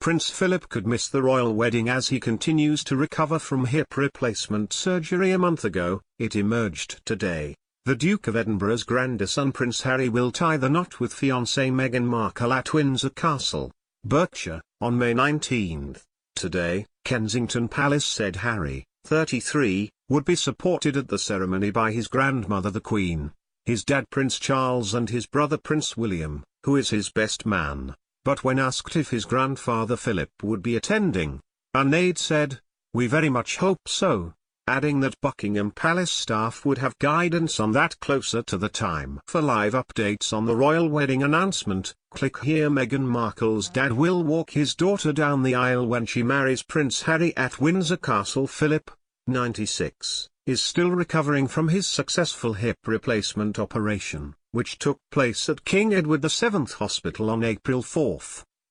Prince Philip could miss the royal wedding as he continues to recover from hip replacement surgery a month ago, it emerged today. The Duke of Edinburgh's grandson Prince Harry will tie the knot with fiancée Meghan Markle at Windsor Castle, Berkshire, on May 19. Today, Kensington Palace said Harry, 33, would be supported at the ceremony by his grandmother the Queen, his dad Prince Charles and his brother Prince William, who is his best man. But when asked if his grandfather Philip would be attending, an aide said, "We very much hope so," adding that Buckingham Palace staff would have guidance on that closer to the time. For live updates on the royal wedding announcement, click here. Meghan Markle's dad will walk his daughter down the aisle when she marries Prince Harry at Windsor Castle. Philip, 96, is still recovering from his successful hip replacement operation, which took place at King Edward VII Hospital on April 4.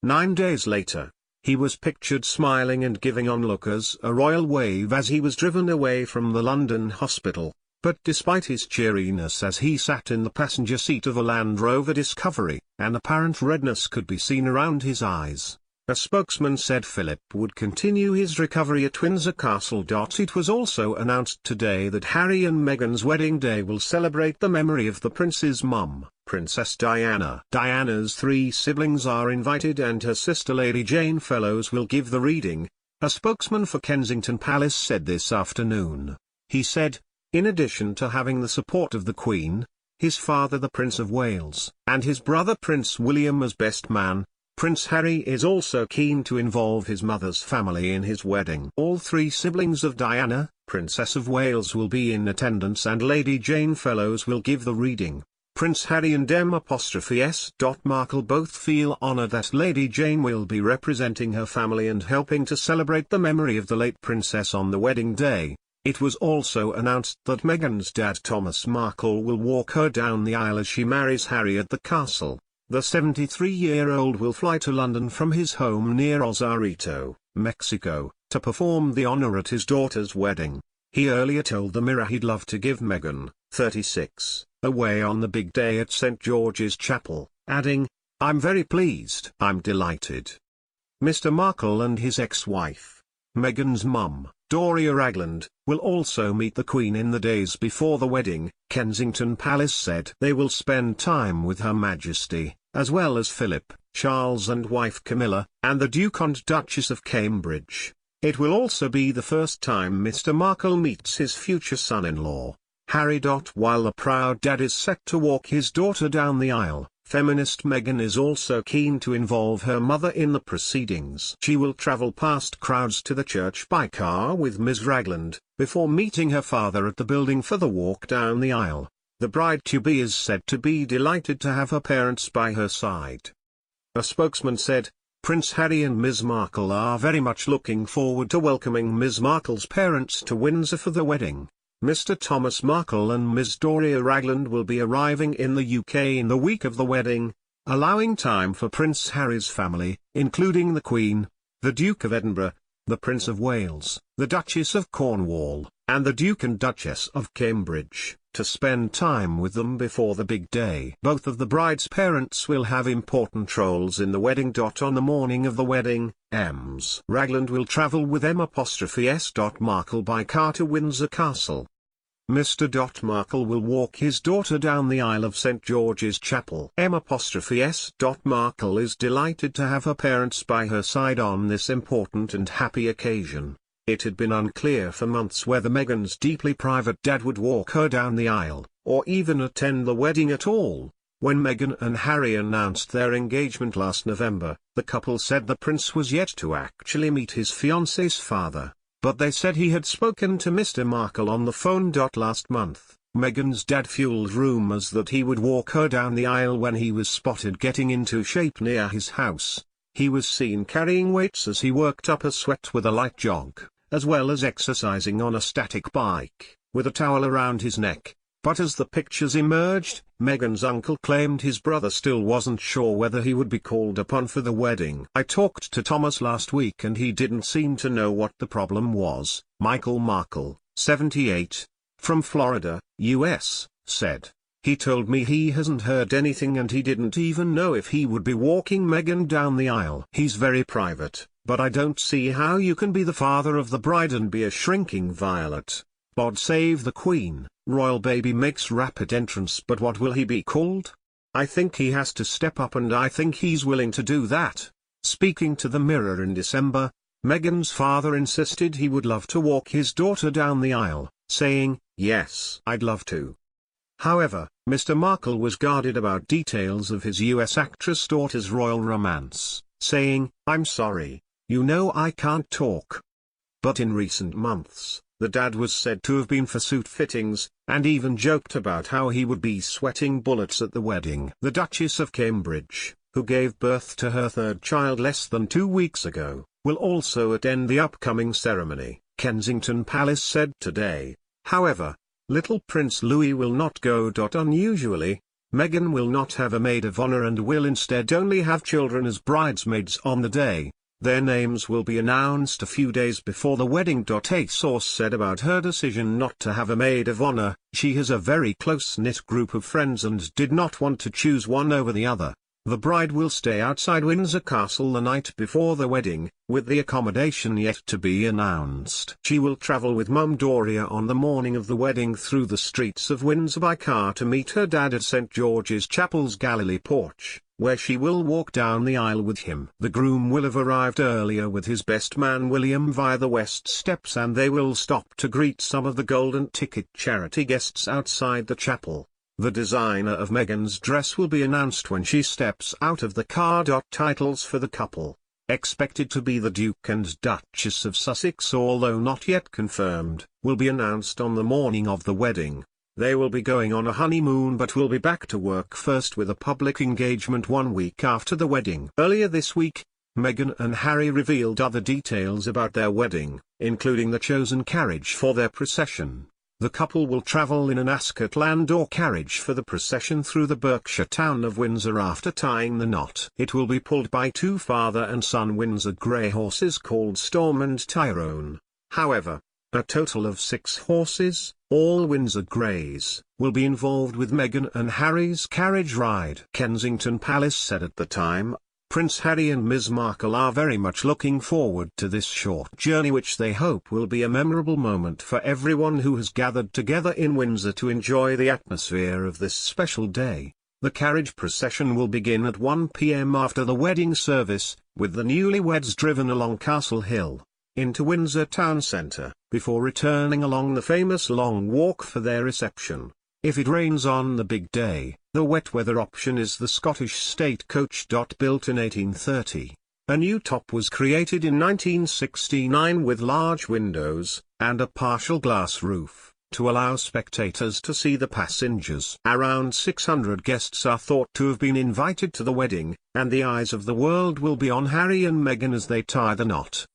9 days later, he was pictured smiling and giving onlookers a royal wave as he was driven away from the London hospital, but despite his cheeriness as he sat in the passenger seat of a Land Rover Discovery, an apparent redness could be seen around his eyes. A spokesman said Philip would continue his recovery at Windsor Castle. It was also announced today that Harry and Meghan's wedding day will celebrate the memory of the prince's mum, Princess Diana. Diana's 3 siblings are invited and her sister Lady Jane Fellows will give the reading, a spokesman for Kensington Palace said this afternoon. He said, in addition to having the support of the Queen, his father the Prince of Wales, and his brother Prince William as best man, Prince Harry is also keen to involve his mother's family in his wedding. All 3 siblings of Diana, Princess of Wales, will be in attendance and Lady Jane Fellows will give the reading. Prince Harry and M.S. Markle both feel honoured that Lady Jane will be representing her family and helping to celebrate the memory of the late princess on the wedding day. It was also announced that Meghan's dad Thomas Markle will walk her down the aisle as she marries Harry at the castle. The 73-year-old will fly to London from his home near Rosarito, Mexico, to perform the honour at his daughter's wedding. He earlier told the Mirror he'd love to give Meghan, 36, away on the big day at St. George's Chapel, adding, "I'm very pleased. I'm delighted." Mr. Markle and his ex-wife, Meghan's mum, Doria Ragland, will also meet the Queen in the days before the wedding. Kensington Palace said they will spend time with Her Majesty, as well as Philip, Charles and wife Camilla, and the Duke and Duchess of Cambridge. It will also be the first time Mr. Markle meets his future son-in-law, Harry. While the proud dad is set to walk his daughter down the aisle, feminist Meghan is also keen to involve her mother in the proceedings. She will travel past crowds to the church by car with Ms. Ragland, before meeting her father at the building for the walk down the aisle. The bride-to-be is said to be delighted to have her parents by her side. A spokesman said, Prince Harry and Ms. Markle are very much looking forward to welcoming Ms. Markle's parents to Windsor for the wedding. Mr. Thomas Markle and Ms. Doria Ragland will be arriving in the UK in the week of the wedding, allowing time for Prince Harry's family, including the Queen, the Duke of Edinburgh, the Prince of Wales, the Duchess of Cornwall, and the Duke and Duchess of Cambridge, to spend time with them before the big day. Both of the bride's parents will have important roles in the wedding. On the morning of the wedding, Ms. Ragland will travel with M.S. Markle by car to Windsor Castle. Mr. Markle will walk his daughter down the aisle of St. George's Chapel. M.S. Markle is delighted to have her parents by her side on this important and happy occasion. It had been unclear for months whether Meghan's deeply private dad would walk her down the aisle, or even attend the wedding at all. When Meghan and Harry announced their engagement last November, the couple said the prince was yet to actually meet his fiancée's father, but they said he had spoken to Mr. Markle on the phone. Last month, Meghan's dad fueled rumours that he would walk her down the aisle when he was spotted getting into shape near his house. He was seen carrying weights as he worked up a sweat with a light jog, as well as exercising on a static bike, with a towel around his neck. But as the pictures emerged, Meghan's uncle claimed his brother still wasn't sure whether he would be called upon for the wedding. "I talked to Thomas last week and he didn't seem to know what the problem was," Michael Markle, 78, from Florida, US, said. He told me he hasn't heard anything and he didn't even know if he would be walking Meghan down the aisle. He's very private, but I don't see how you can be the father of the bride and be a shrinking violet. God save the Queen. Royal baby makes rapid entrance, but what will he be called? I think he has to step up and I think he's willing to do that. Speaking to the Mirror in December, Meghan's father insisted he would love to walk his daughter down the aisle, saying, "Yes, I'd love to." However, Mr. Markle was guarded about details of his US actress daughter's royal romance, saying, "I'm sorry, you know I can't talk." But in recent months, the dad was said to have been for suit fittings, and even joked about how he would be sweating bullets at the wedding. The Duchess of Cambridge, who gave birth to her third child less than 2 weeks ago, will also attend the upcoming ceremony, Kensington Palace said today. However, little Prince Louis will not go. Unusually, Meghan will not have a maid of honor and will instead only have children as bridesmaids on the day. Their names will be announced a few days before the wedding. A source said about her decision not to have a maid of honor, "She has a very close-knit group of friends and did not want to choose one over the other." The bride will stay outside Windsor Castle the night before the wedding, with the accommodation yet to be announced. She will travel with Mum Doria on the morning of the wedding through the streets of Windsor by car to meet her dad at St. George's Chapel's Galilee porch, where she will walk down the aisle with him. The groom will have arrived earlier with his best man William via the West Steps, and they will stop to greet some of the Golden Ticket charity guests outside the chapel. The designer of Meghan's dress will be announced when she steps out of the car. Titles for the couple, expected to be the Duke and Duchess of Sussex, although not yet confirmed, will be announced on the morning of the wedding. They will be going on a honeymoon but will be back to work first with a public engagement 1 week after the wedding. Earlier this week, Meghan and Harry revealed other details about their wedding, including the chosen carriage for their procession. The couple will travel in an Ascot Landau carriage for the procession through the Berkshire town of Windsor after tying the knot. It will be pulled by 2 father and son Windsor grey horses called Storm and Tyrone. However, a total of 6 horses, all Windsor Greys, will be involved with Meghan and Harry's carriage ride. Kensington Palace said at the time, Prince Harry and Ms. Markle are very much looking forward to this short journey, which they hope will be a memorable moment for everyone who has gathered together in Windsor to enjoy the atmosphere of this special day. The carriage procession will begin at 1 p.m. after the wedding service, with the newlyweds driven along Castle Hill, into Windsor town centre, before returning along the famous Long Walk for their reception. If it rains on the big day, the wet weather option is the Scottish state coach. Built in 1830, a new top was created in 1969 with large windows, and a partial glass roof, to allow spectators to see the passengers. Around 600 guests are thought to have been invited to the wedding, and the eyes of the world will be on Harry and Meghan as they tie the knot.